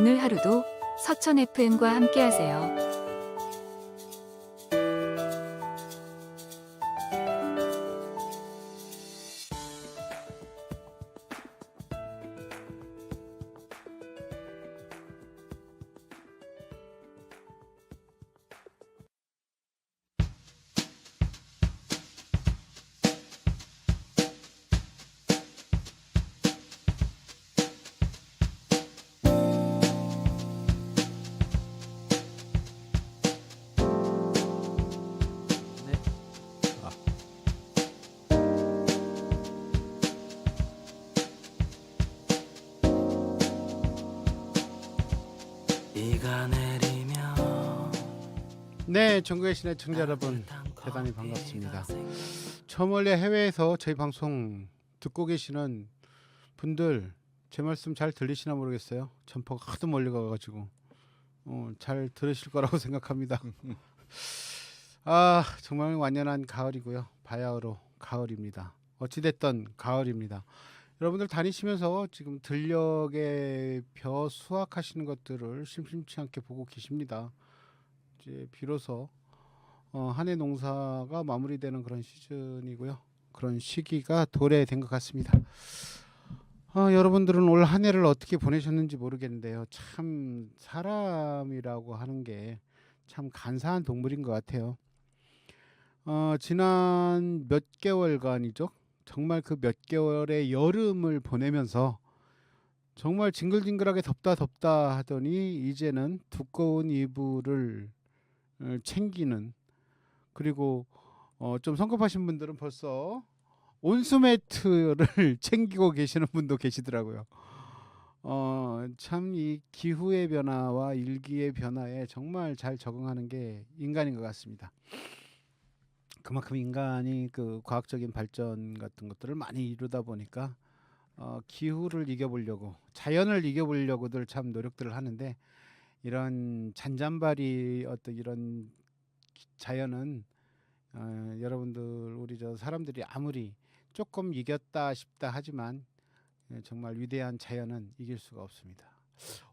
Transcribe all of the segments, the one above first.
오늘 하루도 서천 FM과 함께하세요. 네, 전국의 시내 청자 여러분 대단히 반갑습니다. 저 멀리 해외에서 저희 방송 듣고 계시는 분들 제 말씀 잘 들리시나 모르겠어요. 전파가 하도 멀리 가가지고 잘 들으실 거라고 생각합니다. 아, 정말 완연한 가을이고요. 바야흐로 가을입니다. 어찌됐든 가을입니다. 여러분들 다니시면서 지금 들녘에 벼 수확하시는 것들을 심심치 않게 보고 계십니다. 이제 비로소 한 해 농사가 마무리되는 그런 시즌이고요. 그런 시기가 도래된 것 같습니다. 여러분들은 올 한 해를 어떻게 보내셨는지 모르겠는데요. 참 사람이라고 하는 게 참 간사한 동물인 것 같아요. 지난 몇 개월간이죠. 정말 그 몇 개월의 여름을 보내면서 정말 징글징글하게 덥다 하더니 이제는 두꺼운 이불을 챙기는, 그리고 좀 성급하신 분들은 벌써 온수매트를 챙기고 계시는 분도 계시더라고요. 참 이 기후의 변화와 일기의 변화에 정말 잘 적응하는 게 인간인 것 같습니다. 그만큼 인간이 그 과학적인 발전 같은 것들을 많이 이루다 보니까 기후를 이겨보려고, 자연을 이겨보려고들 참 노력들을 하는데, 이런 잔잔바리 어떤 이런 자연은 여러분들 우리 저 사람들이 아무리 조금 이겼다 싶다 하지만 정말 위대한 자연은 이길 수가 없습니다.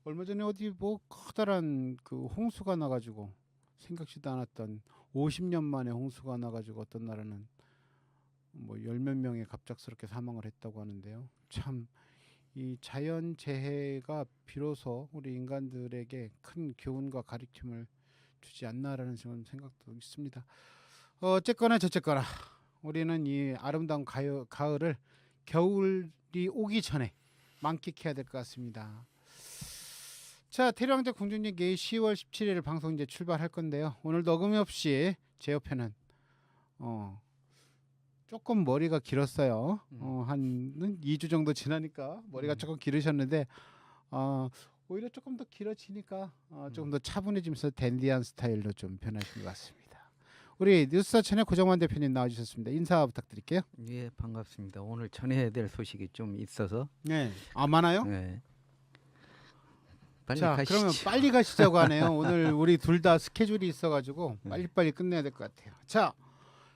얼마 전에 어디 뭐 커다란 그 홍수가 나가지고 생각지도 않았던 50년 만에 홍수가 나가지고 어떤 나라는 뭐 열 몇 명이 갑작스럽게 사망을 했다고 하는데요. 참 이 자연 재해가 비로소 우리 인간들에게 큰 교훈과 가르침을 주지 않나라는 생각도 있습니다. 어쨌거나 저쨌거나 우리는 이 아름다운 가을을 겨울이 오기 전에 만끽해야 될 것 같습니다. 자, 태령제 공주님께 10월 17일 방송 이제 출발할 건데요. 오늘도 어김없이 제 옆에는 조금 머리가 길었어요. 한 2주 정도 지나니까 머리가 조금 기르셨는데 오히려 조금 더 길어지니까 조금 더 차분해지면서 댄디한 스타일로 좀 변하신 것 같습니다. 우리 뉴스타 채널 고정환 대표님 나와주셨습니다. 인사 부탁드릴게요. 예, 반갑습니다. 오늘 전해야 될 소식이 좀 있어서. 네, 많아요? 네. 빨리 자, 가시죠. 그러면 빨리 가시자고 하네요. 오늘 우리 둘 다 스케줄이 있어가지고 빨리빨리 끝내야 될 것 같아요. 자,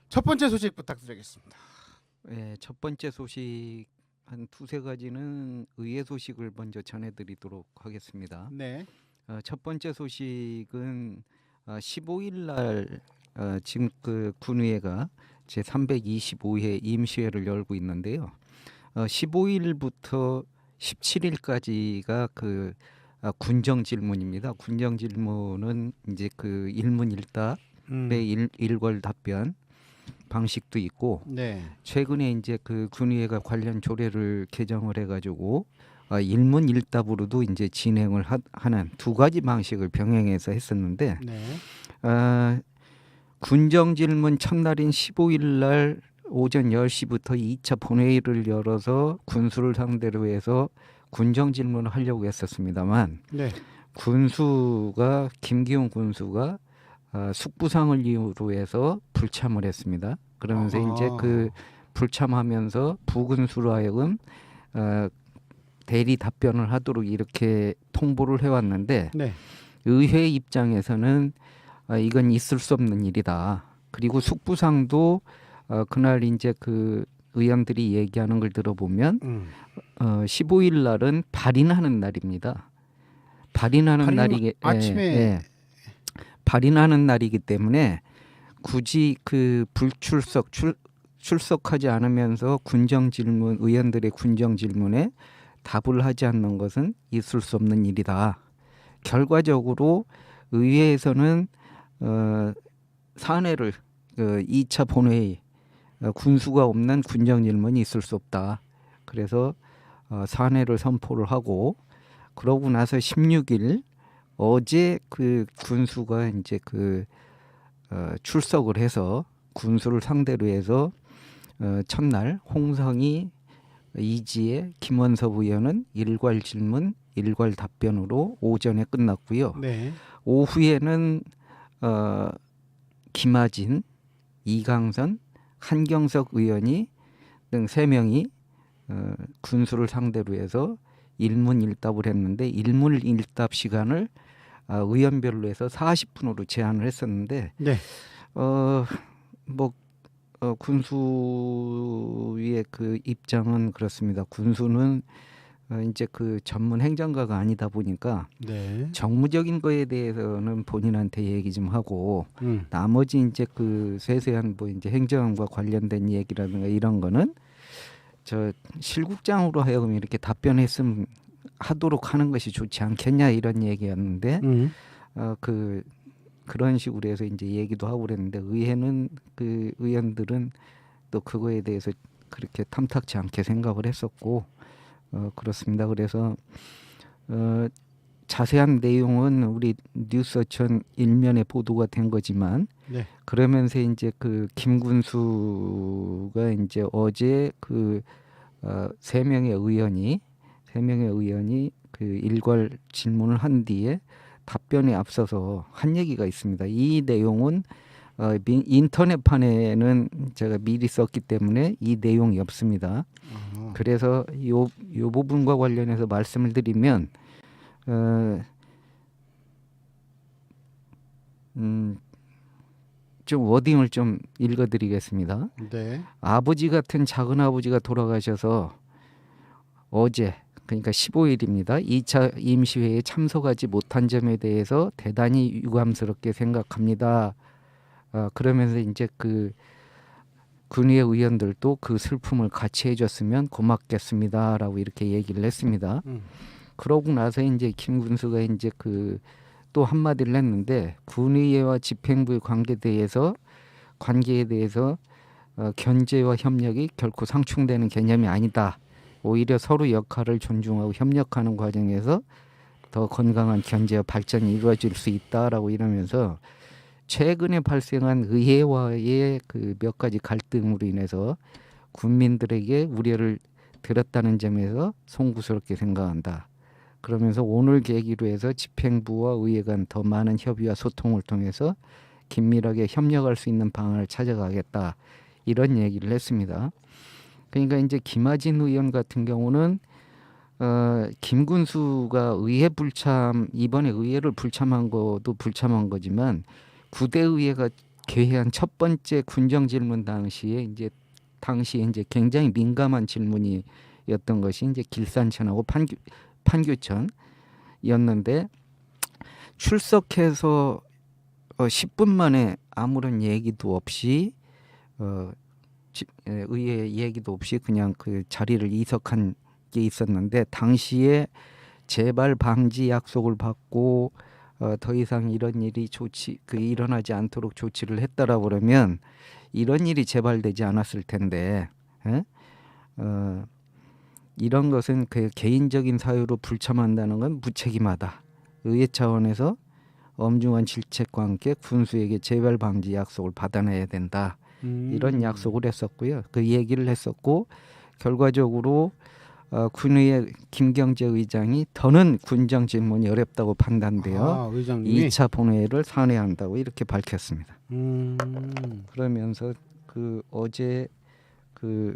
첫 번째 소식 부탁드리겠습니다. 예, 첫 번째 소식 한 두세 가지는 의외 소식을 먼저 전해드리도록 하겠습니다. 네. 첫 번째 소식은 15일 날 지금 그 군의회가 제 325회 임시회를 열고 있는데요. 15일부터 17일까지가 그 군정 질문입니다. 군정 질문은 이제 그 일문일답의 일괄 답변 방식도 있고, 네. 최근에 이제 그 군의회가 관련 조례를 개정을 해가지고 일문일답으로도 이제 진행을 하는 두 가지 방식을 병행해서 했었는데, 네. 군정 질문 첫날인 15일 날 오전 10시부터 2차 본회의를 열어서 군수를 상대로 해서 군정 질문을 하려고 했었습니다만, 네. 김기훈 군수가 숙부상을 이유로 해서 불참을 했습니다. 그러면서 이제 그 불참하면서 부군수로 하여금 대리 답변을 하도록 이렇게 통보를 해왔는데, 네. 의회 입장에서는 이건 있을 수 없는 일이다. 그리고 숙부상도 그날 이제 그 의원들이 얘기하는 걸 들어보면 15일 날은 발인하는 날입니다. 발인하는 발인 날이기 아침에 발인하는 날이기 때문에 굳이 그 출석하지 않으면서 군정 질문 의원들의 군정 질문에 답을 하지 않는 것은 있을 수 없는 일이다. 결과적으로 의회에서는 사내를 2차 본회의 군수가 없는 군정 질문이 있을 수 없다. 그래서 사내를 선포를 하고 그러고 나서 16일 어제 그 군수가 이제 출석을 해서 군수를 상대로 해서 첫날 홍성희, 이지혜, 김원섭 의원은 일괄 질문, 일괄 답변으로 오전에 끝났고요. 네. 오후에는 김하진, 이강선, 한경석 의원이 등 3명이 군수를 상대로 해서 일문일답을 했는데 일문일답 시간을 의원별로 해서 40분으로 제한을 했었는데 네. 군수의 그 입장은 그렇습니다. 군수는 이제 그 전문 행정가가 아니다 보니까 네. 정무적인 거에 대해서는 본인한테 얘기 좀 하고 나머지 이제 그 세세한 뭐 이제 행정과 관련된 얘기라든가 이런 거는 저 실국장으로 하여금 이렇게 답변했으면 하도록 하는 것이 좋지 않겠냐 이런 얘기였는데 그런 식으로 해서 이제 얘기도 하고 그랬는데 의회는 그 의원들은 또 그거에 대해서 그렇게 탐탁지 않게 생각을 했었고 그렇습니다. 그래서 자세한 내용은 우리 뉴스어천 일면에 보도가 된 거지만 네. 그러면서 이제 그 김군수가 이제 어제 그 3명의 의원이 그 일괄 질문을 한 뒤에 답변에 앞서서 한 얘기가 있습니다. 이 내용은 인터넷판에는 제가 미리 썼기 때문에 이 내용이 없습니다. 그래서 요 부분과 관련해서 말씀을 드리면 좀 워딩을 좀 읽어드리겠습니다. 네. 아버지 같은 작은 아버지가 돌아가셔서 어제 그러니까 15일입니다. 2차 임시회에 참석하지 못한 점에 대해서 대단히 유감스럽게 생각합니다. 그러면서 이제 그 군의회 의원들도 그 슬픔을 같이 해줬으면 고맙겠습니다라고 이렇게 얘기를 했습니다. 그러고 나서 이제 김군수가 이제 그 또 한마디를 했는데 군의회와 집행부의 관계에 대해서 견제와 협력이 결코 상충되는 개념이 아니다. 오히려 서로 역할을 존중하고 협력하는 과정에서 더 건강한 견제와 발전이 이루어질 수 있다라고 이러면서 최근에 발생한 의회와의 그 몇 가지 갈등으로 인해서 국민들에게 우려를 들었다는 점에서 송구스럽게 생각한다. 그러면서 오늘 계기로 해서 집행부와 의회 간 더 많은 협의와 소통을 통해서 긴밀하게 협력할 수 있는 방안을 찾아가겠다. 이런 얘기를 했습니다. 그러니까 이제 김하진 의원 같은 경우는 김군수가 이번에 의회를 불참한 것도 불참한 거지만 구대의회가 개회한 첫 번째 군정 질문 당시에 이제 굉장히 민감한 질문이었던 것이 이제 길산천하고 판교천이었는데 출석해서 10분 만에 아무런 얘기도 없이 의회 얘기도 없이 그냥 그 자리를 이석한 게 있었는데 당시에 재발 방지 약속을 받고 더 이상 이런 일이 일어나지 않도록 조치를 했다라고 그러면 이런 일이 재발되지 않았을 텐데 이런 것은 그 개인적인 사유로 불참한다는 건 무책임하다. 의회 차원에서 엄중한 질책과 함께 군수에게 재발 방지 약속을 받아내야 된다. 이런 약속을 했었고요. 그 얘기를 했었고 결과적으로 군의회 김경재 의장이 더는 군정 질문이 어렵다고 판단되어 의장님이 2차 본회의를 산회한다고 이렇게 밝혔습니다. 그러면서 그 어제 그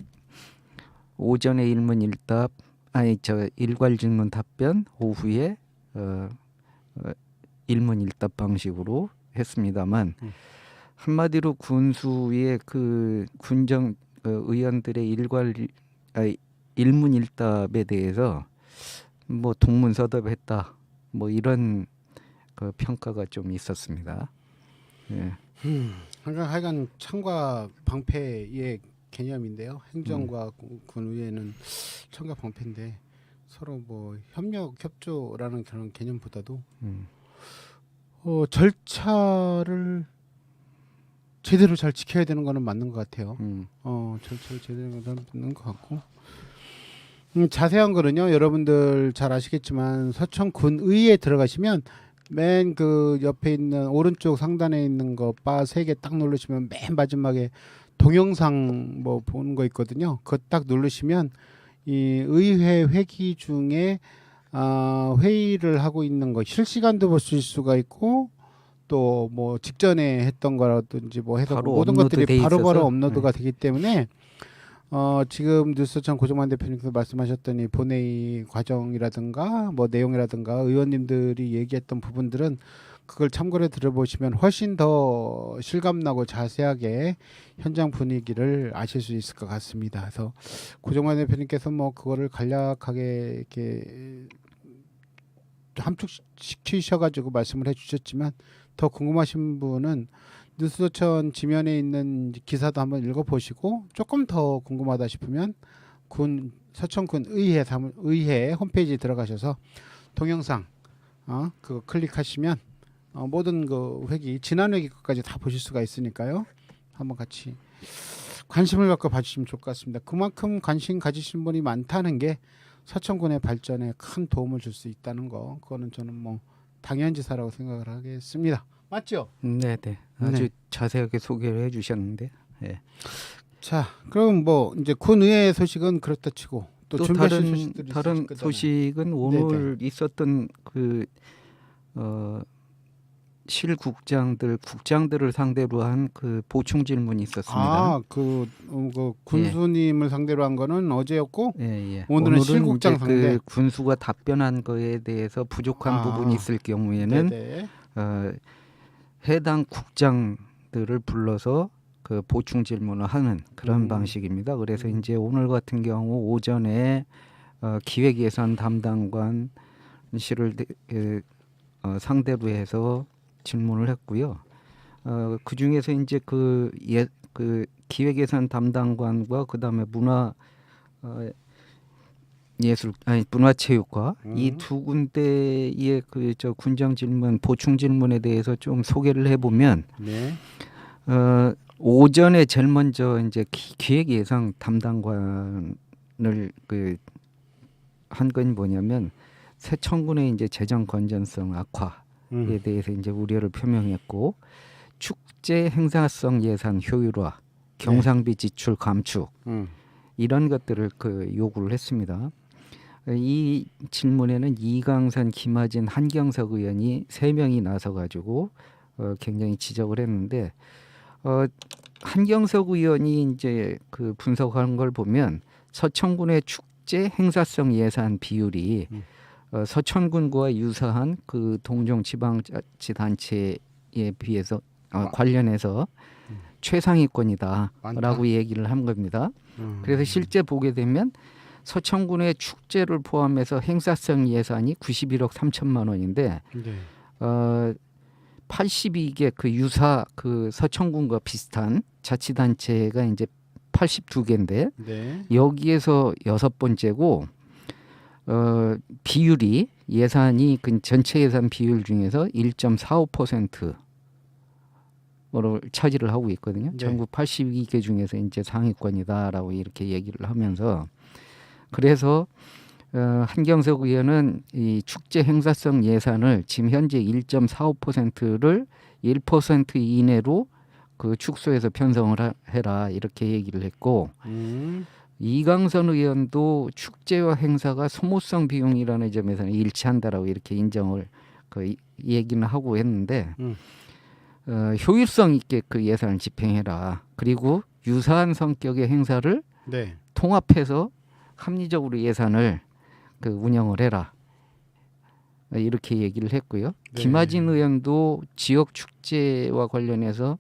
오전에 일괄 질문 답변 오후에 일문일답 방식으로 했습니다만 한마디로 군수의 그 군정 의원들의 일문일답에 대해서 뭐 동문서답했다 뭐 이런 그 평가가 좀 있었습니다. 예. 하여간 창과 방패의 개념인데요. 행정과 군의회는 창과 방패인데 서로 뭐 협력 협조라는 그런 개념보다도 절차를 제대로 잘 지켜야 되는 거는 맞는 것 같아요. 절차를 제대로 맞는 것 같고 자세한 거는요. 여러분들 잘 아시겠지만 서천군 의회에 들어가시면 맨 그 옆에 있는 오른쪽 상단에 있는 거 바 3개 딱 누르시면 맨 마지막에 동영상 뭐 보는 거 있거든요. 그거 딱 누르시면 이 의회 회기 중에 회의를 하고 있는 거 실시간도 보실 수가 있고 또 뭐 직전에 했던 거라든지 뭐 해서 바로 모든 것들이 업로드돼 바로바로 있어서, 업로드가 되기 때문에 지금 뉴스천 고정만 대표님께서 말씀하셨던 이 본회의 과정이라든가 뭐 내용이라든가 의원님들이 얘기했던 부분들은 그걸 참고로 들어보시면 훨씬 더 실감나고 자세하게 현장 분위기를 아실 수 있을 것 같습니다. 그래서 고정만 대표님께서 뭐 그거를 간략하게 이렇게 함축시키셔가지고 말씀을 해주셨지만 더 궁금하신 분은 뉴스천 지면에 있는 기사도 한번 읽어보시고 조금 더 궁금하다 싶으면 서천군 의회 홈페이지에 들어가셔서 동영상 그거 클릭하시면 모든 그 회기 지난 회기 것까지 다 보실 수가 있으니까요. 한번 같이 관심을 갖고 봐주시면 좋을 것 같습니다. 그만큼 관심 가지신 분이 많다는 게 서천군의 발전에 큰 도움을 줄 수 있다는 거, 그거는 저는 뭐 당연지사라고 생각을 하겠습니다. 맞죠? 네네. 아주 자세하게 소개를 해주셨는데. 예. 자, 그럼 뭐 이제 군의회 소식은 그렇다 치고 또 준비하실 소식들이 다른 있으실 거잖아요. 소식은 오늘 있었던 그 국장들을 상대로 한 그 보충 질문이 있었습니다. 그 군수님을 상대로 한 거는 어제였고 예. 오늘은 실국장 이제 상대. 그 군수가 답변한 거에 대해서 부족한 부분이 있을 경우에는 네네. 해당 국장들을 불러서 그 보충 질문을 하는 그런 방식입니다. 그래서 이제 오늘 같은 경우 오전에 기획예산 담당관 실을 상대로 해서 질문을 했고요. 그 중에서 이제 그 기획예산 담당관과 그다음에 문화체육과 이 두 군데의 그 군정 질문, 보충 질문에 대해서 좀 소개를 해보면, 네. 오전에 제일 먼저 이제 기획예산 담당관을 한 건 뭐냐면 서천군의 이제 재정 건전성 악화에 대해서 이제 우려를 표명했고, 축제 행사성 예산 효율화, 경상비 지출 감축 이런 것들을 요구를 했습니다. 이 질문에는 이강선, 김하진, 한경석 의원이 3명이 나서 가지고 굉장히 지적을 했는데, 한경석 의원이 이제 그 분석한 걸 보면 서천군의 축제 행사성 예산 비율이 서천군과 유사한 그 동종 지방자치단체에 비해서 관련해서 최상위권이다라고 얘기를 한 겁니다. 그래서 실제 보게 되면 서천군의 축제를 포함해서 행사성 예산이 91억 3천만 원인데 82개 그 유사 그 서천군과 비슷한 자치단체가 이제 82개인데 여기에서 6번째고 비율이 예산이 그 전체 예산 비율 중에서 1.45%로 차지를 하고 있거든요. 전국 82개 중에서 이제 상위권이다라고 이렇게 얘기를 하면서, 그래서 한경석 의원은 이 축제 행사성 예산을 지금 현재 1.45%를 1% 이내로 그 축소해서 편성을 해라 이렇게 얘기를 했고, 이강선 의원도 축제와 행사가 소모성 비용이라는 점에서는 일치한다라고 이렇게 인정을 얘기는 하고 했는데, 효율성 있게 그 예산을 집행해라. 그리고 유사한 성격의 행사를 통합해서 합리적으로 예산을 운영을 해라. 이렇게 얘기를 했고요. 김하진 의원도 지역 축제와 관련해서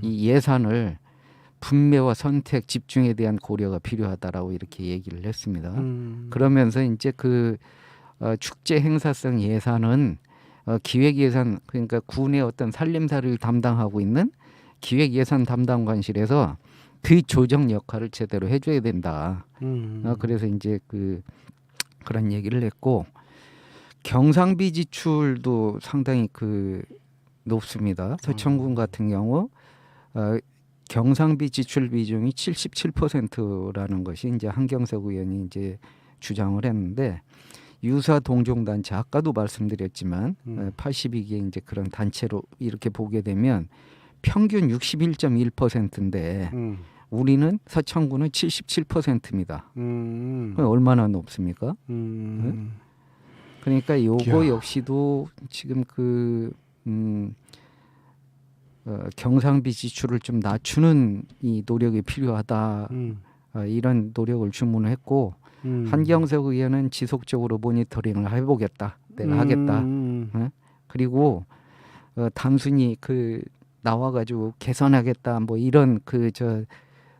이 예산을 분배와 선택, 집중에 대한 고려가 필요하다라고 이렇게 얘기를 했습니다. 그러면서 이제 축제 행사성 예산은 기획 예산 그러니까 군의 어떤 살림살이를 담당하고 있는 기획 예산 담당관실에서 그 조정 역할을 제대로 해줘야 된다. 그래서 이제 그런 얘기를 했고 경상비 지출도 상당히 높습니다. 서천군 같은 경우 경상비 지출 비중이 77%라는 것이 이제 한경석 의원이 이제 주장을 했는데 유사 동종 단체 아까도 말씀드렸지만 82개 이제 그런 단체로 이렇게 보게 되면 평균 61.1%인데 우리는 서천군은 77%입니다. 얼마나 높습니까? 그러니까 요거 역시도 지금 경상비 지출을 좀 낮추는 이 노력이 필요하다. 이런 노력을 주문했고 한경석 의원은 지속적으로 모니터링을 해보겠다. 내가 하겠다. 그리고 단순히 나와가지고 개선하겠다. 뭐 이런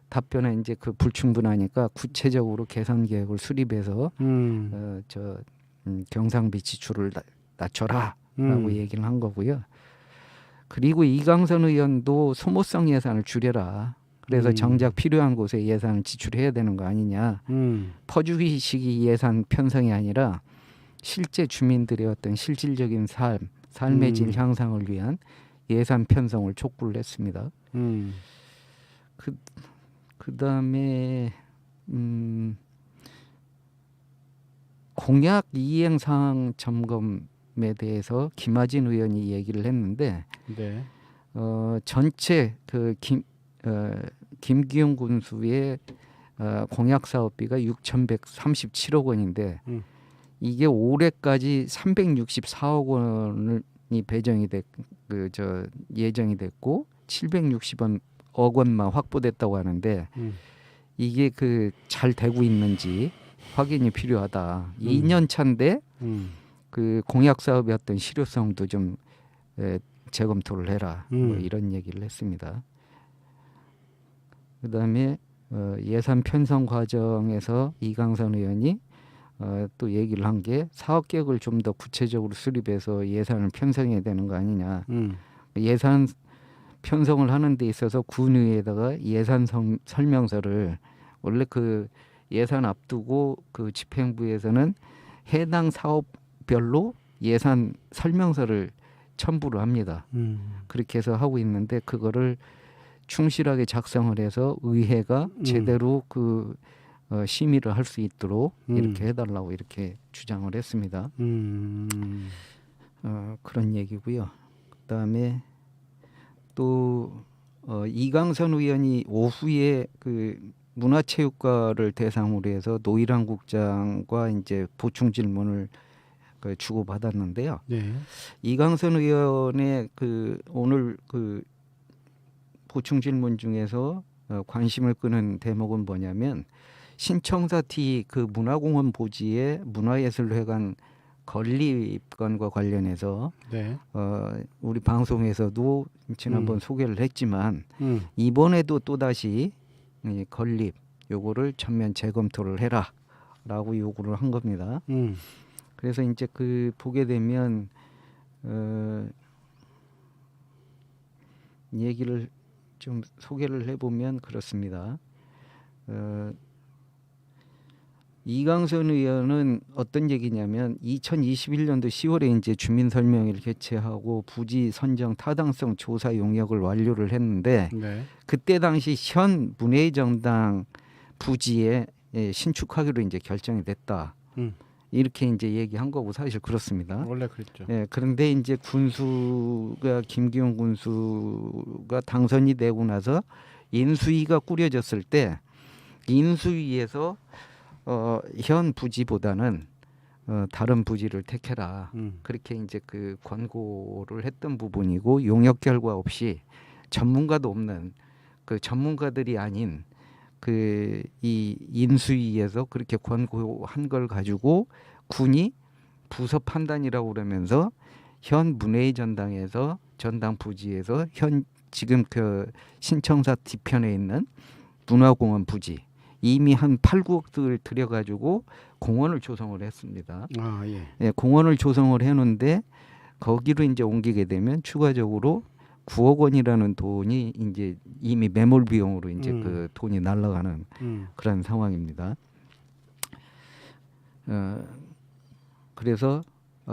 답변에 이제 불충분하니까 구체적으로 개선 계획을 수립해서 경상비 지출을 낮춰라라고 얘기를 한 거고요. 그리고 이강선 의원도 소모성 예산을 줄여라. 그래서 정작 필요한 곳에 예산을 지출해야 되는 거 아니냐. 퍼주기식이 예산 편성이 아니라 실제 주민들의 어떤 실질적인 삶의 질 향상을 위한 예산 편성을 촉구를 했습니다. 그다음에 공약 이행 사항 점검에 대해서 김하진 의원이 얘기를 했는데 네. 전체 김기용 군수의 공약 사업비가 6,137억 원인데 이게 올해까지 364억 원이 배정이 예정이 됐고 760억 원만 확보됐다고 하는데 이게 잘 되고 있는지 확인이 필요하다. 2년 차인데 공약 사업의 어떤 실효성도 좀 재검토를 해라. 뭐 이런 얘기를 했습니다. 그다음에 예산 편성 과정에서 이강선 의원이 또 얘기를 한 게 사업 계획을 좀 더 구체적으로 수립해서 예산을 편성해야 되는 거 아니냐. 예산 편성을 하는 데 있어서 군의회에다가 예산 설명서를 원래 예산 앞두고 집행부에서는 해당 사업별로 예산 설명서를 첨부를 합니다. 그렇게 해서 하고 있는데 그거를 충실하게 작성을 해서 의회가 제대로 심의를 할 수 있도록 이렇게 해달라고 이렇게 주장을 했습니다. 그런 얘기고요. 그다음에 또 이강선 의원이 오후에 문화체육과를 대상으로 해서 노일환 국장과 이제 보충 질문을 주고 받았는데요. 네. 이강선 의원의 오늘 보충 질문 중에서 관심을 끄는 대목은 뭐냐면 신청사티 문화공원 부지의 문화예술회관 건립건과 관련해서 네. 우리 방송에서도 지난번 소개를 했지만 이번에도 또다시 건립 요거를 전면 재검토를 해라라고 요구를 한 겁니다. 그래서 이제 보게 되면 얘기를 좀 소개를 해보면 그렇습니다. 이강선 의원은 어떤 얘기냐면 2021년도 10월에 이제 주민설명회를 개최하고 부지 선정 타당성 조사 용역을 완료를 했는데 네. 그때 당시 현 문예의 정당 부지에 신축하기로 이제 결정이 됐다. 이렇게 이제 얘기한 거고 사실 그렇습니다. 원래 그랬죠. 네, 그런데 이제 김기용 군수가 당선이 되고 나서 인수위가 꾸려졌을 때 인수위에서 현 부지보다는 다른 부지를 택해라. 그렇게 이제 권고를 했던 부분이고 용역 결과 없이 전문가도 없는 전문가들이 아닌 이 인수위에서 그렇게 권고한 걸 가지고 군이 부서 판단이라고 그러면서 현 문예의 전당에서 전당 부지에서 현 지금 신청사 뒤편에 있는 문화공원 부지 이미 한 8, 9억을 들여가지고 공원을 조성을 했습니다. 아 예. 예, 공원을 조성을 해놓은데 거기로 이제 옮기게 되면 추가적으로 9억 원이라는 돈이 이제 이미 매몰 비용으로 이제 그 돈이 날아가는 그런 상황입니다. 그래서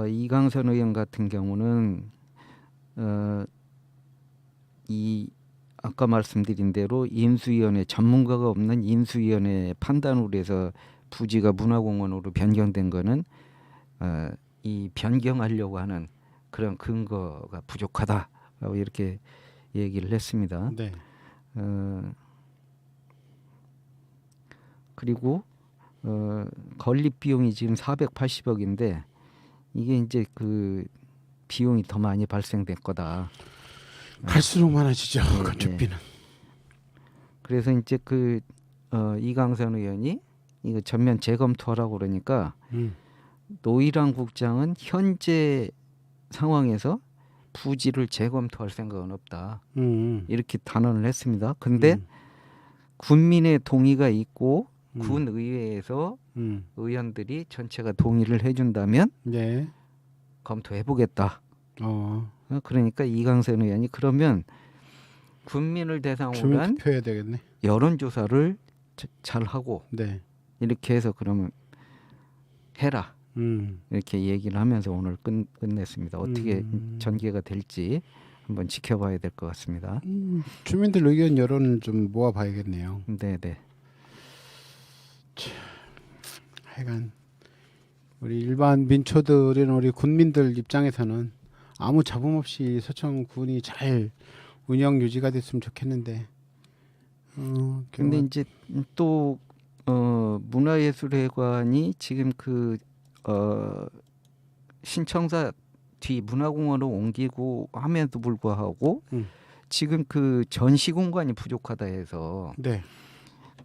이강선 의원 같은 경우는 이 아까 말씀드린 대로 인수위원회 전문가가 없는 인수위원회 판단으로 해서 부지가 문화공원으로 변경된 거는 이 변경하려고 하는 그런 근거가 부족하다라고 이렇게 얘기를 했습니다. 네. 그리고 건립 비용이 지금 480억인데 이게 이제 그 비용이 더 많이 발생될 거다. 갈수록 많아지죠. 예, 건축비는. 그래서 이제 그 이강선 의원이 이거 전면 재검토하라고 그러니까 노일환 국장은 현재 상황에서 부지를 재검토할 생각은 없다. 이렇게 단언을 했습니다. 근데 군민의 동의가 있고 군 의회에서 의원들이 전체가 동의를 해준다면 네. 검토해보겠다. 어. 그러니까 이강선 의원이 그러면 군민을 대상으로 주민 한 투표해야 되겠네. 여론조사를 잘 하고 네. 이렇게 해서 그러면 해라. 이렇게 얘기를 하면서 오늘 끝냈습니다. 어떻게 전개가 될지 한번 지켜봐야 될 것 같습니다. 주민들 의견 여론을 좀 모아봐야겠네요. 네네. 하여간 우리 일반 민초들인 우리 군민들 입장에서는 아무 잡음 없이 서천군이 잘 운영 유지가 됐으면 좋겠는데. 근데 이제 또 문화예술회관이 지금 그 신청사 뒤 문화공원으로 옮기고 함에도 불구하고 지금 그 전시 공간이 부족하다 해서 네.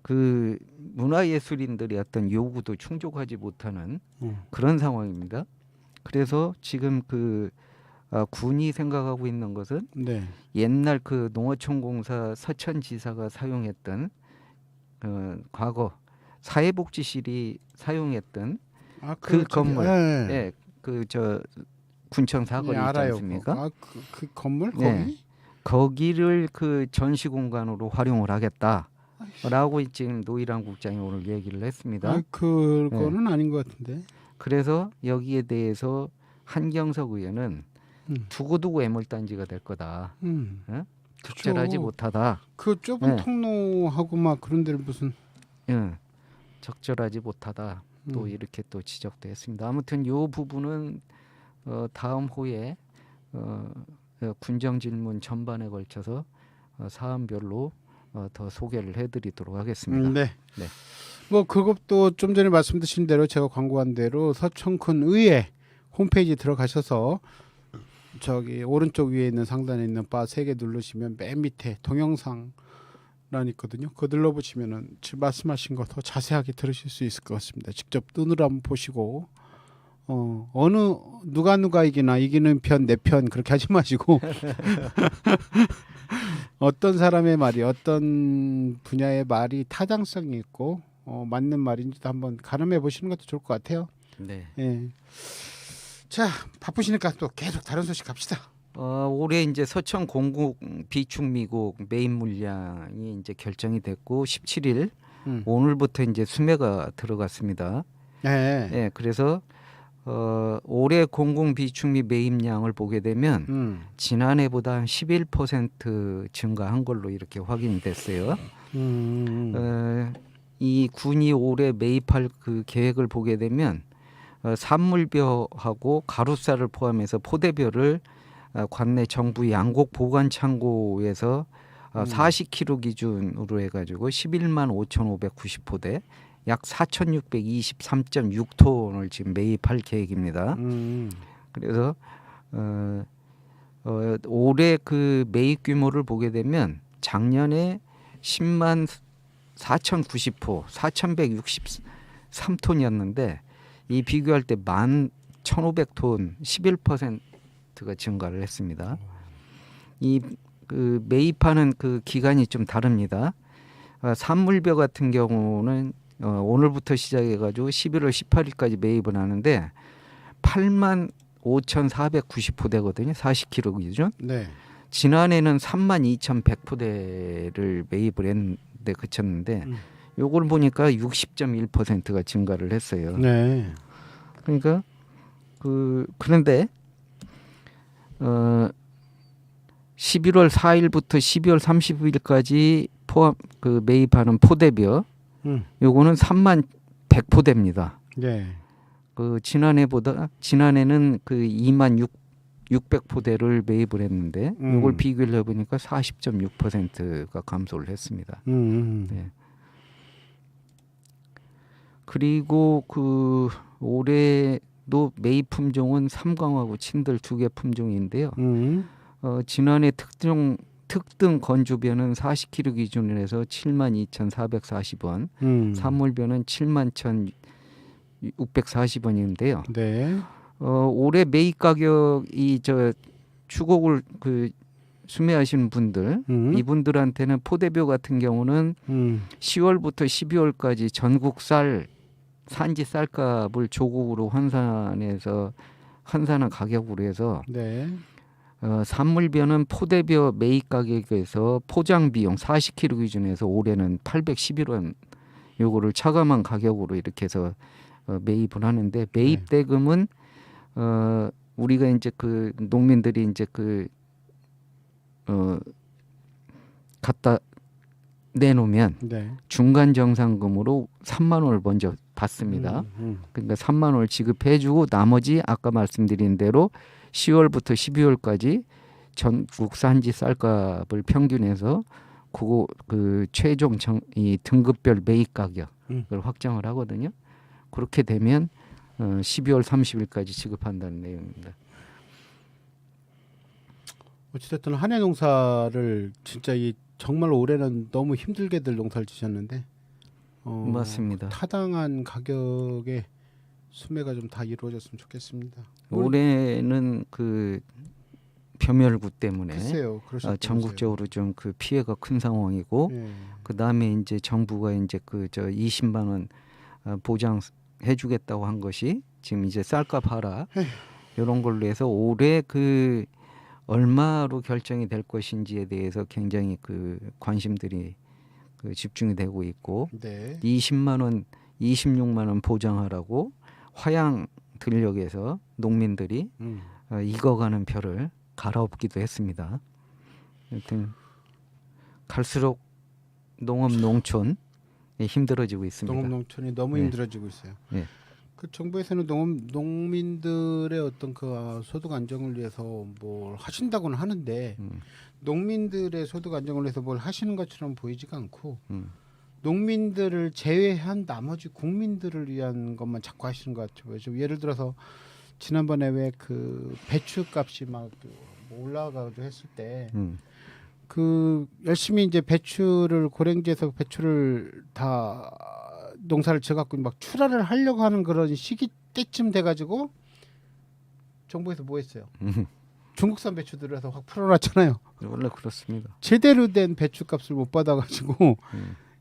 그 문화예술인들의 어떤 요구도 충족하지 못하는 그런 상황입니다. 그래서 지금 그 군이 생각하고 있는 것은 네. 옛날 그 농어촌공사 서천지사가 사용했던 과거 사회복지실이 사용했던 그 건물, 네. 예, 그 저 군청 사거리 있지 알아요. 않습니까? 그 건물 거기? 네. 거기를 그 전시 공간으로 활용을 하겠다라고 지금 노일환 국장이 오늘 얘기를 했습니다. 그거는 아닌 것 같은데. 그래서 여기에 대해서 한경석 의원은 두고두고 애물단지가 될 거다. 적절하지 못하다. 그 좁은 네. 통로하고 막 그런 데를 무슨. 예, 적절하지 못하다. 또 이렇게 또 지적도 했습니다. 아무튼 이 부분은 다음 호에 군정 질문 전반에 걸쳐서 사안별로 더 소개를 해드리도록 하겠습니다. 네. 네. 뭐 그것도 좀 전에 말씀드린 대로 제가 광고한 대로 서천군 의회 홈페이지 들어가셔서 저기 오른쪽 위에 있는 상단에 있는 바 3개 누르시면 맨 밑에 동영상 란 있거든요. 그거 눌러보시면은 지금 말씀하신 거 더 자세하게 들으실 수 있을 것 같습니다. 직접 눈으로 한번 보시고 어느 누가 이기나 이기는 편 내 편 그렇게 하지 마시고 어떤 사람의 말이 어떤 분야의 말이 타당성이 있고 맞는 말인지도 한번 가늠해 보시는 것도 좋을 것 같아요. 네. 예. 자 바쁘시니까 또 계속 다른 소식 갑시다. 올해 이제 서천 공국 비축 미국 매입 물량이 이제 결정이 됐고 17일 오늘부터 이제 수매가 들어갔습니다. 네. 예, 그래서 올해 공공 비축 미 매입량을 보게 되면 지난해보다 한 11% 증가한 걸로 이렇게 확인이 됐어요. 이 군이 올해 매입할 그 계획을 보게 되면 산물벼하고 가루쌀을 포함해서 포대벼를 관내 정부 양곡 보관 창고에서 40kg 기준으로 해가지고 11만 5,590포대 약 4,623.6톤을 지금 매입할 계획입니다. 그래서 올해 그 매입 규모를 보게 되면 작년에 10만 4,090포 4,163톤이었는데 이 비교할 때 11,500톤 11%가 증가를 했습니다. 이 그 매입하는 그 기간이 좀 다릅니다. 산물벼 같은 경우는 오늘부터 시작해가지고 11월 18일까지 매입을 하는데 85,490포대거든요. 40kg 기준. 네. 지난해는 32,100포대를 매입을 했는데 그쳤는데 요걸 보니까 60.1%가 증가를 했어요. 네. 그러니까 그런데 11월 4일부터 12월 30일까지 포함 매입하는 포대벼 요거는 31,100포대입니다. 네. 지난해는 26,600포대를 매입을 했는데 요걸 비교를 해보니까 40.6%가 감소를 했습니다. 네. 그리고 올해도 매입 품종은 삼광하고 친들 2개 품종인데요. 지난해 특등 건주벼는 40kg 기준으로 해서 72,440원, 산물벼는 71,640원인데요. 네. 올해 매입 가격이 추곡을 수매하시는 분들, 이분들한테는 포대벼 같은 경우는 10월부터 12월까지 전국 산지 쌀값을 조국으로 환산한 가격으로 해서 네. 산물벼는 포대벼 매입 가격에서 포장 비용 40kg 기준에서 올해는 811원 요거를 차감한 가격으로 이렇게 해서 매입을 하는데 매입 대금은 우리가 이제 농민들이 이제 갖다 내놓으면 네. 중간 정산금으로 3만 원을 먼저 받습니다. 그러니까 3만 원을 지급해주고 나머지 아까 말씀드린 대로 10월부터 12월까지 전국 산지 쌀값을 평균해서 최종 이 등급별 매입 가격을 확정을 하거든요. 그렇게 되면 12월 30일까지 지급한다는 내용입니다. 어찌됐든 한해 농사를 진짜 정말 올해는 너무 힘들게들 농사를 지셨는데 맞습니다. 타당한 가격에 수매가 좀 다 이루어졌으면 좋겠습니다. 올해는 벼멸구 때문에 글쎄요, 전국적으로 좀 피해가 큰 상황이고 그 다음에 이제 정부가 이제 20만 원 보장해주겠다고 한 것이 지금 이제 쌀값 하락 이런 걸로 해서 올해 얼마로 결정이 될 것인지에 대해서 굉장히 관심들이 집중이 되고 있고 네. 20만 원, 26만 원 보장하라고 화양 들녘에서 농민들이 익어가는 벼를 갈아엎기도 했습니다. 하여튼 갈수록 농촌이 힘들어지고 있습니다. 농촌이 너무 힘들어지고 있어요. 네. 정부에서는 농민들의 어떤 소득 안정을 위해서 뭘 하신다고는 하는데 농민들의 소득 안정을 위해서 뭘 하시는 것처럼 보이지가 않고 농민들을 제외한 나머지 국민들을 위한 것만 자꾸 하시는 것 같아요. 예를 들어서 지난번에 왜 배추 값이 막 올라가고 했을 때 열심히 이제 고랭지에서 배추를 다 농사를 지어갖고 막 출하를 하려고 하는 그런 시기 때쯤 돼가지고 정부에서 뭐 했어요? 중국산 배추들을 해서 확 풀어놨잖아요. 원래 그렇습니다. 제대로 된 배추값을 못 받아가지고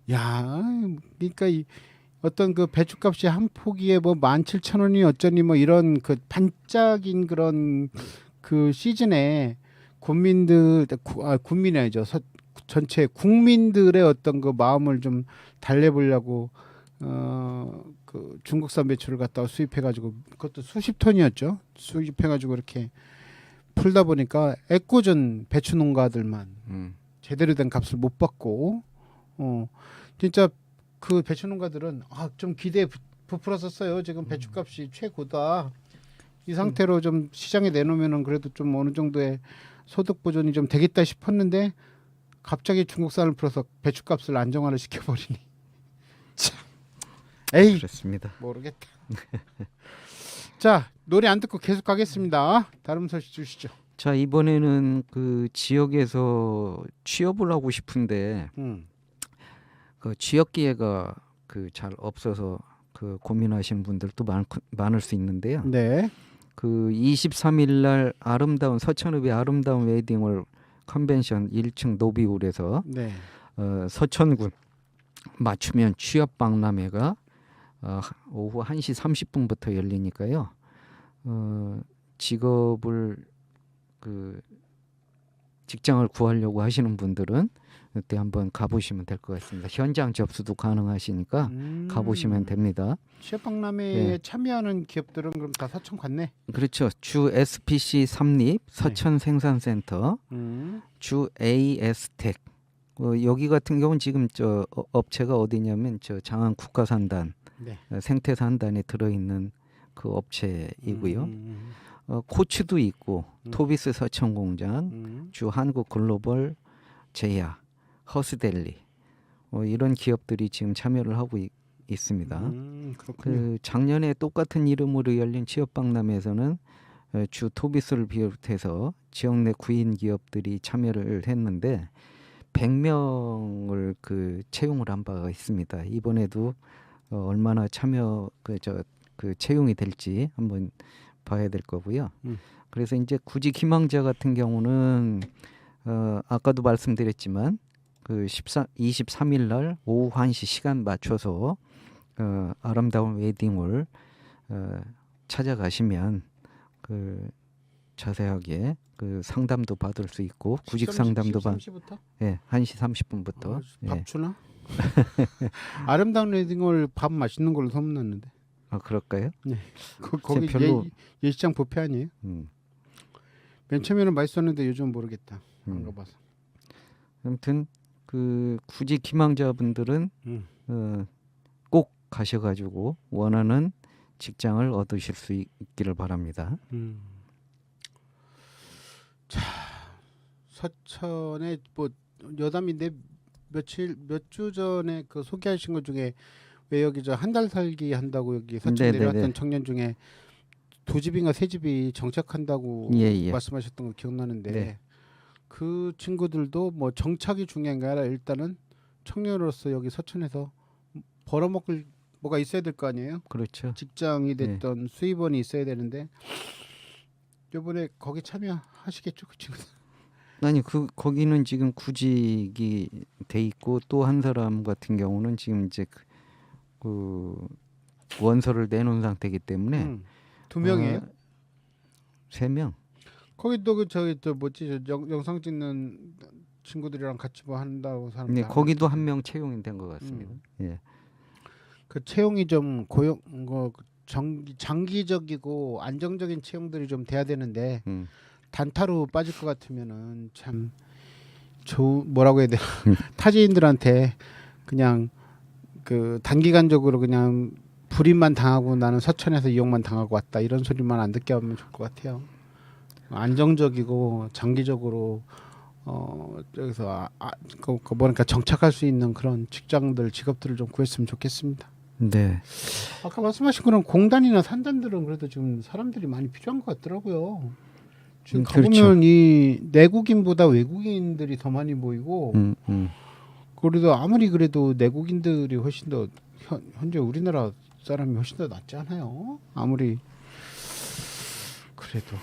그러니까 어떤 배추값이 한 포기에 17,000원이 어쩌니 이런 반짝인 그런 시즌에 군민이 아니죠. 전체 국민들의 어떤 마음을 좀 달래보려고 중국산 배추를 갖다가 수입해가지고 그것도 수십 톤이었죠. 수입해가지고 이렇게 풀다 보니까 애꿎은 배추 농가들만 제대로 된 값을 못 받고 진짜 배추 농가들은 좀 기대에 부풀었었어요. 지금 배추값이 최고다. 이 상태로 좀 시장에 내놓으면은 그래도 좀 어느 정도의 소득 보존이 좀 되겠다 싶었는데 갑자기 중국산을 풀어서 배추값을 안정화를 시켜버리니 참. 에이, 그렇습니다. 모르겠다. 자, 노래 안 듣고 계속 가겠습니다. 다른 소식 주시죠. 자, 이번에는 지역에서 취업을 하고 싶은데 취업 기회가 잘 없어서 고민하시는 분들도 많을 수 있는데요. 네. 23일 날 서천읍의 아름다운 웨딩홀 컨벤션 1층 노비홀에서 네. 서천군 맞추면 취업 박람회가 오후 1시 30분부터 열리니까요. 직업을 직장을 구하려고 하시는 분들은 그때 한번 가보시면 될 것 같습니다. 현장 접수도 가능하시니까 가보시면 됩니다. 취업박람회에 네. 참여하는 기업들은 그럼 다 서천 갔네. 그렇죠. 주 SPC 삼립 서천 생산센터, 주 AS텍. 여기 같은 경우는 지금 저 업체가 어디냐면 저 장안 국가산단, 네. 생태산단에 들어있는 그 업체이고요. 코츠도 있고 토비스 서천공장, 주 한국글로벌 제야, 허스델리 이런 기업들이 지금 참여를 하고 있습니다. 그렇군요. 그 작년에 똑같은 이름으로 열린 취업박람회에서는 주 토비스를 비롯해서 지역 내 구인 기업들이 참여를 했는데 100명을 채용을 한 바가 있습니다. 이번에도 얼마나 참여 채용이 될지 한번 봐야 될 거고요. 그래서 이제 굳이 희망자 같은 경우는 아까도 말씀드렸지만 23일 날 오후 1시 시간 맞춰서 아름다운 웨딩홀 찾아가시면 자세하게 상담도 받을 수 있고 구직 상담도 13시부터? 예, 1시 30분부터. 밥 주나? 아름다운 웨딩홀 밥 맛있는 걸로 소문났는데. 아, 그럴까요? 네. 거기 별로- 예시장 뷔페 아니에요? 맨 처음에는 맛있었는데 요즘 모르겠다. 안 가봐서. 아무튼 굳이 희망자분들은 꼭 가셔가지고 원하는 직장을 얻으실 수 있기를 바랍니다. 자, 서천에 뭐 여담인데 몇 주 전에 소개하신 것 중에 왜 여기 저 한 달 살기 한다고 여기 서천 네네네. 내려왔던 청년 중에 2집인가 3집이 정착한다고 예. 말씀하셨던 거 기억나는데 네. 그 친구들도 뭐 정착이 중요한 게 아니라 일단은 청년으로서 여기 서천에서 벌어먹을 뭐가 있어야 될 거 아니에요? 그렇죠. 직장이 됐던 수입원이 있어야 되는데 이번에 거기 참여하시겠죠, 그 친구들? 아니 거기는 지금 구직이 돼 있고 또 한 사람 같은 경우는 지금 이제 그 원서를 내놓은 상태이기 때문에 2명이에요? 3명. 거기도 저기 영상 찍는 친구들이랑 같이 뭐 한다고 사람. 네, 거기도 1명 채용이 된 것 같습니다. 예. 그 채용이 좀 고용 장기적이고 안정적인 채용들이 좀 돼야 되는데 단타로 빠질 것 같으면은 참 뭐라고 해야 되나 타지인들한테 그냥 단기간적으로 그냥 불이익만 당하고 나는 서천에서 이용만 당하고 왔다 이런 소리만 안 듣게 하면 좋을 것 같아요. 안정적이고 장기적으로 여기서 뭐랄까 정착할 수 있는 그런 직업들을 좀 구했으면 좋겠습니다. 네. 아까 말씀하신 그런 공단이나 산단들은 그래도 지금 사람들이 많이 필요한 것 같더라고요. 지금 가보면 그렇죠. 이 내국인보다 외국인들이 더 많이 보이고 그래도 아무리 그래도 내국인들이 훨씬 더 현재 우리나라 사람이 훨씬 더 낫지 않아요? 아무리 그래도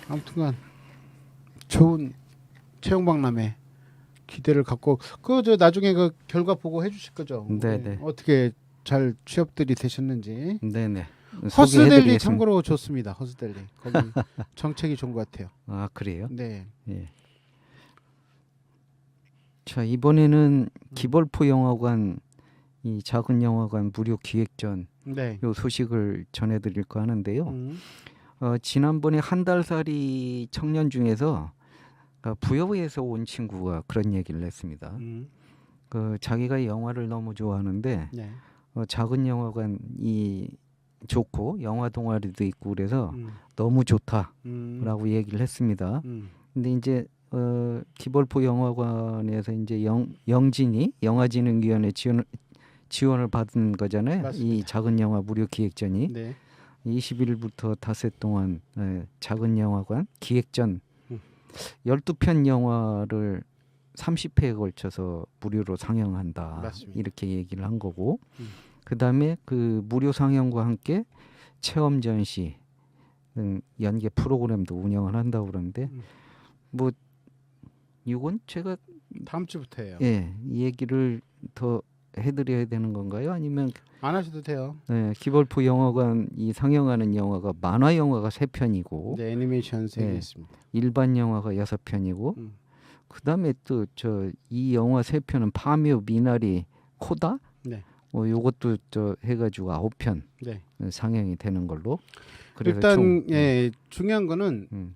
아무튼간 좋은 채용박람회 기대를 갖고 저 나중에 결과 보고 해주실 거죠? 네네. 어떻게 잘 취업들이 되셨는지. 네네. 허스델리 소개해드리겠습니다. 참고로 좋습니다. 허스델리 거기 정책이 좋은 것 같아요. 아, 그래요? 네. 예. 자, 이번에는 기벌포 영화관 이 작은 영화관 무료 기획전 네. 요 소식을 전해드릴까 하는데요. 지난번에 한 달살이 청년 중에서 부여에서 온 친구가 그런 얘기를 했습니다. 자기가 영화를 너무 좋아하는데 네. 작은 영화관이 좋고 영화 동아리도 있고 그래서 너무 좋다라고 얘기를 했습니다. 근데 이제 기벌포 영화관에서 이제 영진이 영화진흥위원회 지원을 받은 거잖아요. 맞습니다. 이 작은 영화 무료 기획전이 네. 20일부터 닷새 동안 작은 영화관 기획전 12편 영화를 30회에 걸쳐서 무료로 상영한다. 맞습니다. 이렇게 얘기를 한 거고 그다음에 그 무료 상영과 함께 체험 전시 등 연계 프로그램도 운영을 한다고 그러는데 뭐 이건 제가 다음 주부터예요. 이 얘기를 더 해드려야 되는 건가요? 아니면 안 하셔도 돼요. 기벌포 영화관이 상영하는 영화가 만화 영화가 3편이고 네, 애니메이션 3개 네. 있습니다. 일반 영화가 6편이고 그다음에 또 이 영화 3편은 파묘 미나리 코다 네. 요것도 해가지고 9편 네. 상영이 되는 걸로. 그래서 일단 총, 예, 중요한 거는 음.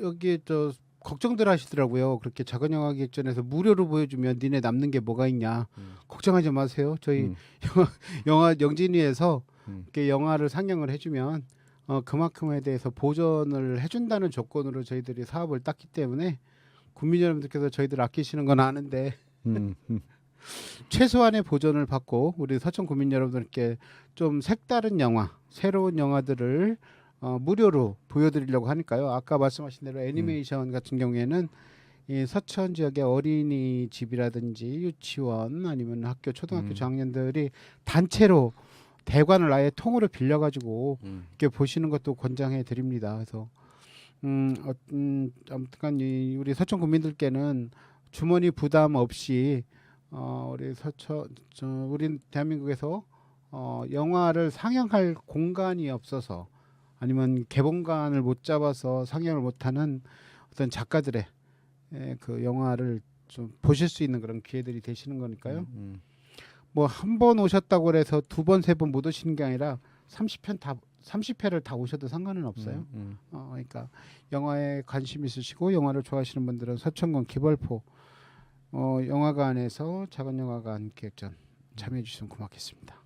여기 걱정들 하시더라고요. 그렇게 작은 영화 기획전에서 무료로 보여주면 니네 남는 게 뭐가 있냐. 걱정하지 마세요. 저희 영화 영진이에서 이렇게 영화를 상영을 해주면 그만큼에 대해서 보전을 해준다는 조건으로 저희들이 사업을 땄기 때문에 국민 여러분들께서 저희들 아끼시는 건 아는데 최소한의 보전을 받고 우리 서천 국민 여러분들께 좀 색다른 영화, 새로운 영화들을 무료로 보여드리려고 하니까요. 아까 말씀하신 대로 애니메이션 같은 경우에는 이 서천 지역의 어린이집이라든지 유치원 아니면 학교 초등학교 저학년들이 단체로 대관을 아예 통으로 빌려가지고 이렇게 보시는 것도 권장해 드립니다. 그래서 아무튼 우리 서천 국민들께는 주머니 부담 없이 우리 우리 대한민국에서 영화를 상영할 공간이 없어서 아니면 개봉관을 못 잡아서 상영을 못하는 어떤 작가들의 그 영화를 좀 보실 수 있는 그런 기회들이 되시는 거니까요. 뭐 한 번 오셨다고 해서 2번, 3번 못 오시는 게 아니라 30회를 다 오셔도 상관은 없어요. 그러니까 영화에 관심 있으시고 영화를 좋아하시는 분들은 서천군 기벌포 영화관에서 작은 영화관 기획전 참여해 주시면 고맙겠습니다.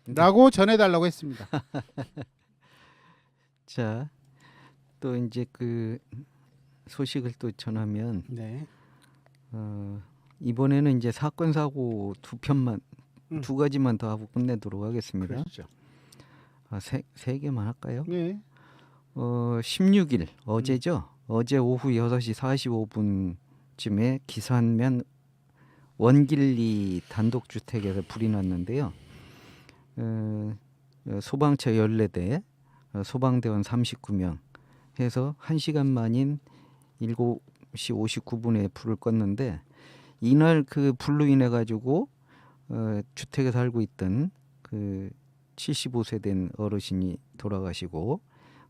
라고 전해달라고 했습니다. 자, 또 이제 그 소식을 또 전하면 네. 이번에는 이제 사건 사고 2편만 2가지만 더 하고 끝내도록 하겠습니다. 그렇죠. 세 개만 할까요? 네. 16일 어제죠. 어제 오후 6시 45분쯤에 기산면 원길리 단독주택에서 불이 났는데요. 소방차 14대, 소방대원 39명 해서 1시간 만인 7시 59분에 불을 껐는데 이날 그 불로 인해 가지고 주택에 살고 있던 그 75세 된 어르신이 돌아가시고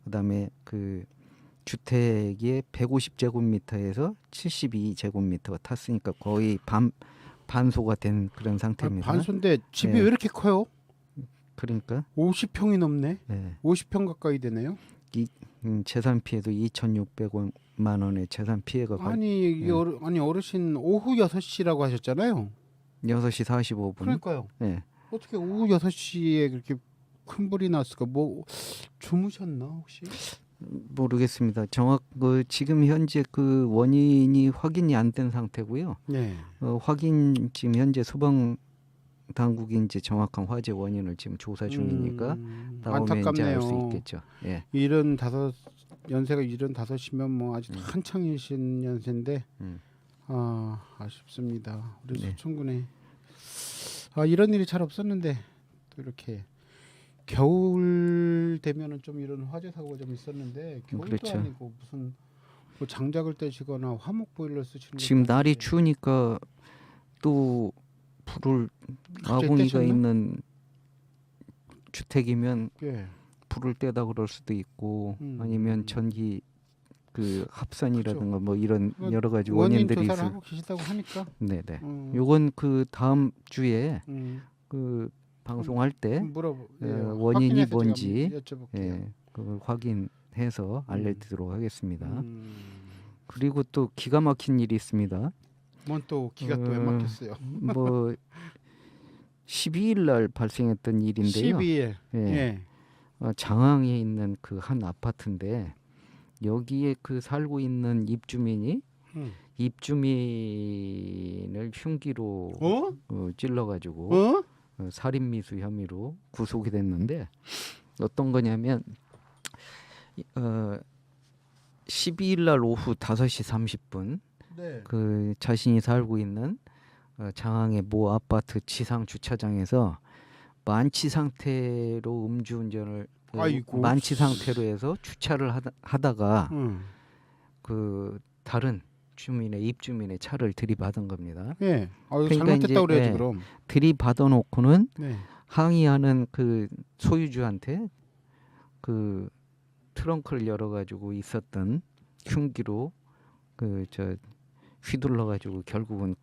그다음에 그 주택이 150제곱미터에서 72제곱미터가 탔으니까 거의 반소가 된 그런 상태입니다. 반소인데 집이 네. 왜 이렇게 커요? 그러니까 50평이 넘네. 네. 50평 가까이 되네요. 재산 피해도 2,600만 원의 재산 피해가 아니 이게 아니 어르신 오후 6시라고 하셨잖아요. 6시 45분. 그러니까요. 네. 어떻게 오후 6시에 그렇게 큰 불이 났을까? 뭐 주무셨나 혹시? 모르겠습니다. 지금 현재 그 원인이 확인이 안 된 상태고요. 네. 지금 현재 소방 당국이 이제 정확한 화재 원인을 지금 조사 중이니까 나오면 이제 알 수 있겠죠. 예. 75 연세가 75이면 뭐 아직 한창이신 연세인데 아쉽습니다. 우리 네. 서천군에 이런 일이 잘 없었는데 또 이렇게 겨울 되면은 좀 이런 화재 사고가 좀 있었는데 겨울도 그렇죠. 아니고 무슨 뭐 장작을 떼시거나 화목 보일러 쓰시는 지금 것도 날이 아닌데. 추우니까 또 불을 갑자기 아궁이가 떼셨나? 있는 주택이면 예. 불을 떼다 그럴 수도 있고 아니면 전기 그 합선이라든가 그렇죠. 뭐 이런 여러 가지 원인 원인들이 조사를 있을. 하고 계시다고 하니까. 네네. 요건 그 다음 주에 그 방송할 때 원인이 뭔지 그걸 확인해서 알려드리도록 하겠습니다. 그리고 또 기가 막힌 일이 있습니다. 뭔 또 기가 또 왜 막혔어요? 뭐 12일 날 발생했던 일인데요. 12일. 예. 예. 장항에 있는 그 한 아파트인데 여기에 그 살고 있는 입주민이 입주민을 흉기로 찔러가지고 살인미수 혐의로 구속이 됐는데 어떤 거냐면 12일 날 오후 5시 30분 네. 그 자신이 살고 있는 장항의 모 아파트 지상 주차장에서 만취 상태로 음주운전을 만취 상태로 해서 주차를 하다가 그 다른 주민의 입주민의 차를 들이받은 겁니다. 예. 아유, 그러니까 잘못됐다 이제, 그래야지 예. 그럼. 들이받아 놓고는 네. 항의하는 그 소유주한테 그 트렁크를 열어가지고 있었던 흉기로 그 저 휘둘러가지고 결국은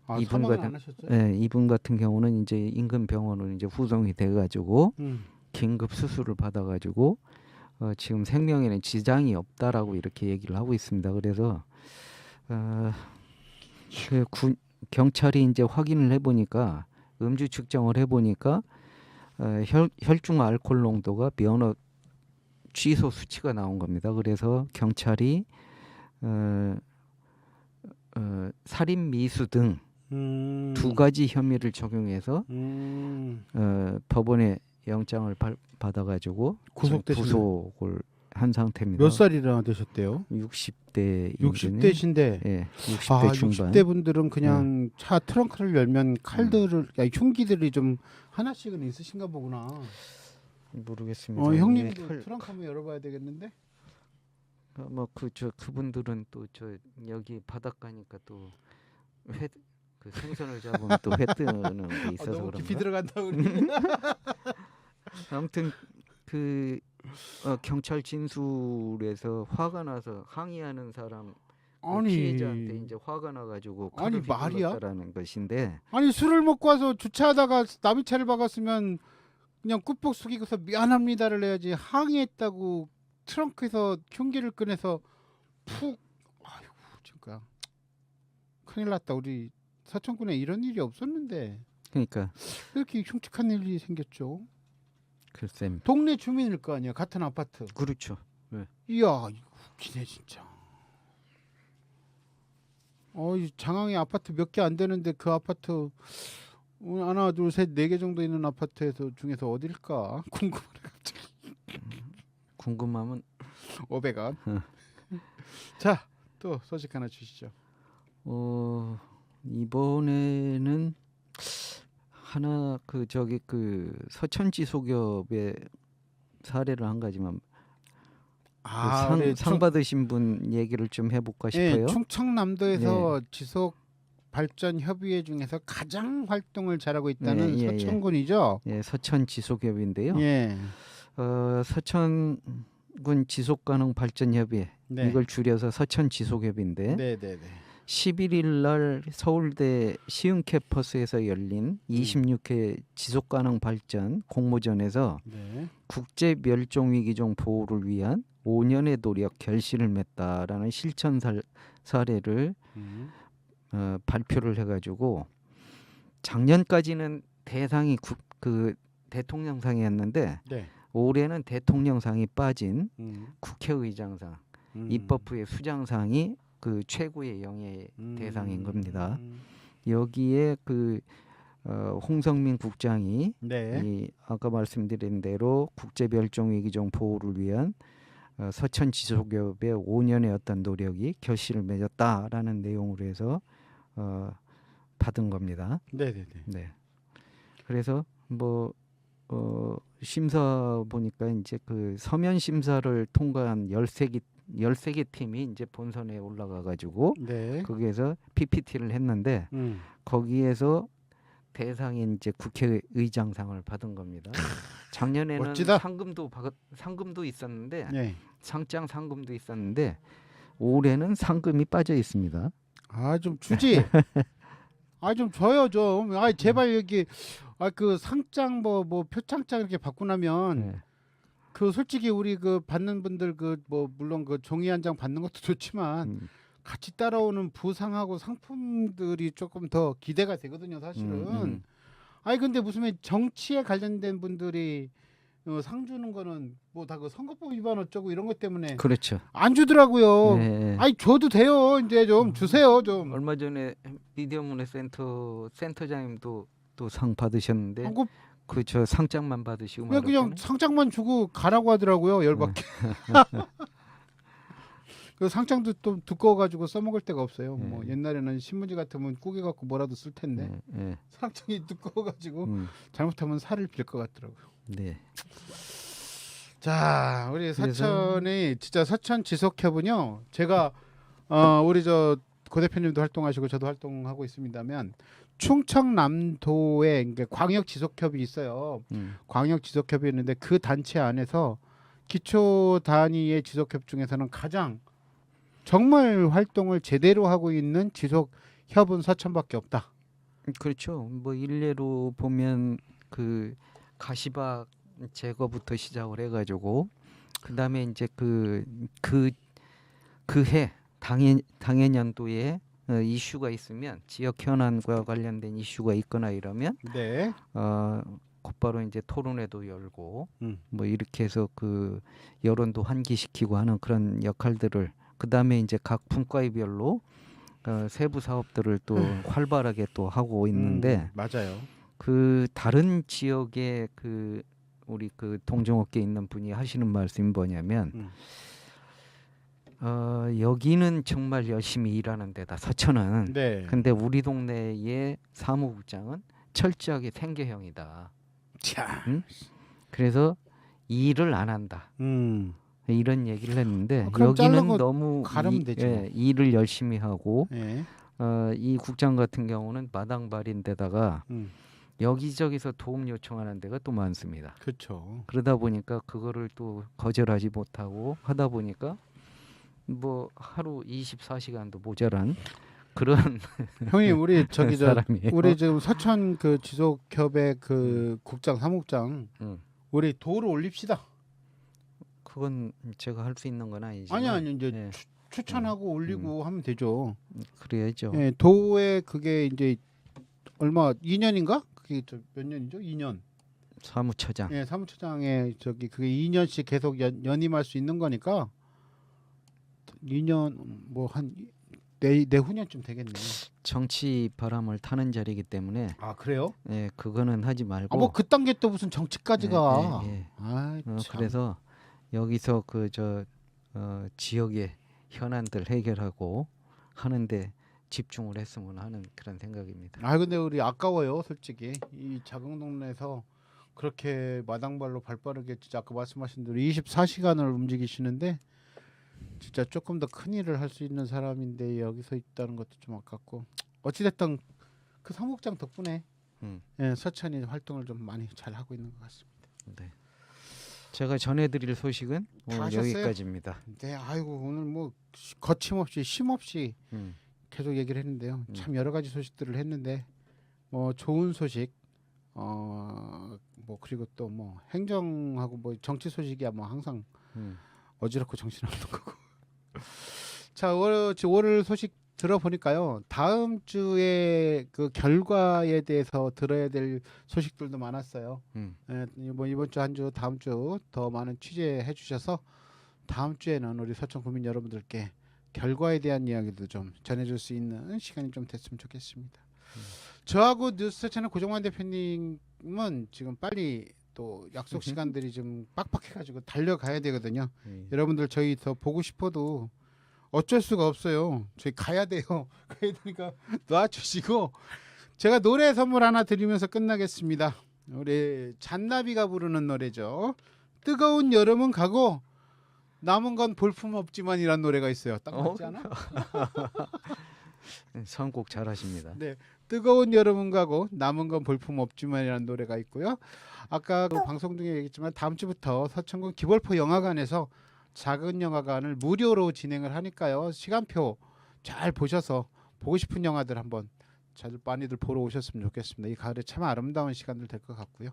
아, 이분 사망은 같은- 안 하셨죠? 이분 같은 경우는 이제 인근 병원으로 이제 후송이 돼가지고 긴급 수술을 받아가지고 지금 생명에는 지장이 없다라고 이렇게 얘기를 하고 있습니다. 그래서 경찰이 이제 확인을 해보니까 음주 측정을 해보니까 혈중 알코올 농도가 면허 취소 수치가 나온 겁니다. 그래서 경찰이 살인 미수 등 두 가지 혐의를 적용해서 법원에 영장을 받아가지고 구속되신 구속을 한 상태입니다. 몇 살이나 되셨대요? 60대 60대신데. 예, 60대 아, 중반. 60대 분들은 그냥 차 트렁크를 열면 칼들을, 아니, 흉기들이 좀 하나씩은 있으신가 보구나. 모르겠습니다. 형님도 예, 트렁크 한번 열어봐야 되겠는데? 그분들은 또 저 여기 바닷가니까 또 그 생선을 잡으면 또 회 뜨는 게 있어서 너무 깊이 그런가. 들어간다 우리. 아무튼 경찰 진술에서 화가 나서 항의하는 사람 아니, 피해자한테 이제 화가 나가지고 아니, 말이야? 라는 것인데 아니 술을 먹고 와서 주차하다가 남의 차를 박았으면 그냥 꾹꾹 숙이고서 미안합니다를 해야지, 항의했다고 트렁크에서 흉기를 꺼내서 푹. 아이고 진짜 큰일 났다. 우리 서천군에 이런 일이 없었는데 그러니까 이렇게 흉측한 일이 생겼죠. 글쎄 동네 주민일 거 아니야, 같은 아파트. 그렇죠. 이야, 이거 웃기네 진짜. 이 장항에 아파트 몇 개 안 되는데 그 아파트 하나 둘 셋 네 개 정도 있는 아파트에서 중에서 어딜까 궁금하네 갑자기. 궁금하면 500원. 자, 또 소식 하나 주시죠. 이번에는 하나 그 서천지소기업의 사례를 한 가지만 상 받으신 분 얘기를 좀 해볼까 싶어요. 충청남도에서 지속 발전 협의회 중에서 가장 활동을 잘하고 있다는 서천군이죠. 예, 서천지소기업인데요. 예. 서천군 지속가능발전협의회, 네. 이걸 줄여서 서천지속협인데 네네네. 11일 날 서울대 시흥 캠퍼스에서 열린 26회 지속가능발전 공모전에서 네. 국제 멸종위기종 보호를 위한 5년의 노력 결실을 맺다라는 실천 사례를 발표를 해가지고, 작년까지는 대상이 그 대통령상이었는데 네. 올해는 대통령상이 빠진 국회의장상, 입법부의 수장상이 그 최고의 영예 대상인 겁니다. 여기에 홍성민 국장이 네. 이 아까 말씀드린 대로 국제멸종위기종 보호를 위한 서천지소기업의 5년의 어떤 노력이 결실을 맺었다라는 내용으로 해서 받은 겁니다. 네네네. 네. 그래서 심사 보니까 이제 그 서면 심사를 통과한 13개 팀이 이제 본선에 올라가 가지고 네. 거기에서 PPT를 했는데 거기에서 대상인 이제 국회의장상을 받은 겁니다. 작년에는 멋지다. 상금도 있었는데 네. 상장 상금도 있었는데 올해는 상금이 빠져 있습니다. 아, 좀 주지. 아, 좀 줘요 좀. 아, 제발 여기 그 상장 뭐 표창장 이렇게 받고 나면 네. 그 솔직히 우리 그 받는 분들 물론 그 종이 한 장 받는 것도 좋지만 같이 따라오는 부상하고 상품들이 조금 더 기대가 되거든요, 사실은. 아니 근데 무슨 정치에 관련된 분들이 상 주는 거는 뭐 다 그 선거법 위반 어쩌고 이런 것 때문에 그렇죠. 안 주더라고요. 네. 아니 줘도 돼요. 이제 좀 주세요 좀. 얼마 전에 미디어문화 센터장님도 또 상 받으셨는데 그 저 상장만 받으시고 그냥 상장만 주고 가라고 하더라고요. 열받게. 그 상장도 또 두꺼워가지고 써먹을 데가 없어요. 뭐 옛날에는 신문지 같으면 꾸겨 갖고 뭐라도 쓸 텐데 상장이 두꺼워가지고 잘못하면 살을 빌 것 같더라고요. 네. 자, 우리 서천이 진짜 서천 지속협은요. 제가 우리 저 고 대표님도 활동하시고 저도 활동하고 있습니다만 충청남도에 그러니까 광역지속협이 있어요. 광역지속협이 있는데 그 단체 안에서 기초 단위의 지속협 중에서는 가장 정말 활동을 제대로 하고 있는 지속협은 서천밖에 없다. 그렇죠. 뭐 일례로 보면 그 가시박 제거부터 시작을 해가지고 그다음에 이제 그해 당해년도에 이슈가 있으면 지역 현안과 관련된 이슈가 있거나 이러면 네. 곧바로 이제 토론회도 열고 뭐 뭐 이렇게 해서 그 여론도 환기시키고 하는 그런 역할들을 그다음에 이제 각 분과별로 세부 사업들을 또 활발하게 또 하고 있는데 맞아요. 그 다른 지역에 그 우리 그 동종업계에 있는 분이 하시는 말씀이 뭐냐면 여기는 정말 열심히 일하는 데다 서천은. 네. 근데 우리 동네의 사무국장은 철저하게 생계형이다. 자. 응? 그래서 일을 안 한다. 이런 얘기를 했는데 그럼 여기는 자르고 너무 가르면 되죠. 일을 열심히 하고 네. 이 국장 같은 경우는 마당발인데다가 여기저기서 도움 요청하는 데가 또 많습니다. 그렇죠. 그러다 보니까 그거를 또 거절하지 못하고 하다 보니까 뭐 하루 24시간도 모자란 그런 형님 우리 저기 저 사람이에요. 우리 지금 서천 그 지속협의 그 국장 사무국장 우리 도를 올립시다. 그건 제가 할 수 있는 건 아니지만 아니 이제 예. 추천하고 올리고 하면 되죠. 그래야죠. 예, 도에 그게 이제 얼마 2년인가? 그게 몇 년이죠? 2년. 사무처장. 예, 사무처장에 저기 그게 2년씩 계속 연임할 수 있는 거니까 2년 뭐 한 내후년쯤 되겠네. 정치 바람을 타는 자리이기 때문에 아 그래요? 예, 그거는 하지 말고. 뭐 그 단계 또 무슨 정치까지 가. 예. 아, 참. 그래서 여기서 그 지역의 현안들 해결하고 하는데 집중을 했으면 하는 그런 생각입니다. 아 근데 우리 아까워요, 솔직히 이 작은 동네에서 그렇게 마당발로 발빠르게 진짜 아까 말씀하신 대로 24시간을 움직이시는데 진짜 조금 더 큰 일을 할 수 있는 사람인데 여기서 있다는 것도 좀 아깝고 어찌됐든 그 사무국장 덕분에 예, 서천이 활동을 좀 많이 잘 하고 있는 것 같습니다. 네. 제가 전해드릴 소식은 다 오늘 하셨어요? 여기까지입니다. 네, 아이고 오늘 뭐 거침없이 쉼없이 계속 얘기를 했는데요. 참 여러 가지 소식들을 했는데 뭐 좋은 소식, 뭐 그리고 또 뭐 행정하고 뭐 정치 소식이야 뭐 항상 어지럽고 정신없는 거고. 자, 올 소식 들어보니까요. 다음 주에 그 결과에 대해서 들어야 될 소식들도 많았어요. 예, 뭐 이번 주 한 주, 다음 주 더 많은 취재해 주셔서 다음 주에는 우리 서천 구민 여러분들께 결과에 대한 이야기도 좀 전해줄 수 있는 시간이 좀 됐으면 좋겠습니다. 저하고 뉴스 채널 고정환 대표님은 지금 빨리 또 약속 시간들이 좀 빡빡해가지고 달려가야 되거든요. 여러분들 저희 더 보고 싶어도 어쩔 수가 없어요. 저희 가야 돼요. 가야 되니까 놔주시고 제가 노래 선물 하나 드리면서 끝나겠습니다. 우리 잔나비가 부르는 노래죠. 뜨거운 여름은 가고 남은 건 볼품 없지만이라는 노래가 있어요. 딱 맞지 않아? 선곡 잘하십니다. 네, 뜨거운 여름은 가고 남은 건 볼품 없지만이라는 노래가 있고요. 아까 그 방송 중에 얘기했지만 다음 주부터 서천군 기벌포 영화관에서 작은 영화관을 무료로 진행을 하니까요. 시간표 잘 보셔서 보고 싶은 영화들 한번 많이들 보러 오셨으면 좋겠습니다. 이 가을에 참 아름다운 시간들 될 것 같고요.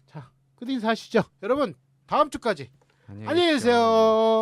자, 끝 인사하시죠. 여러분 다음 주까지 안녕히 계세요.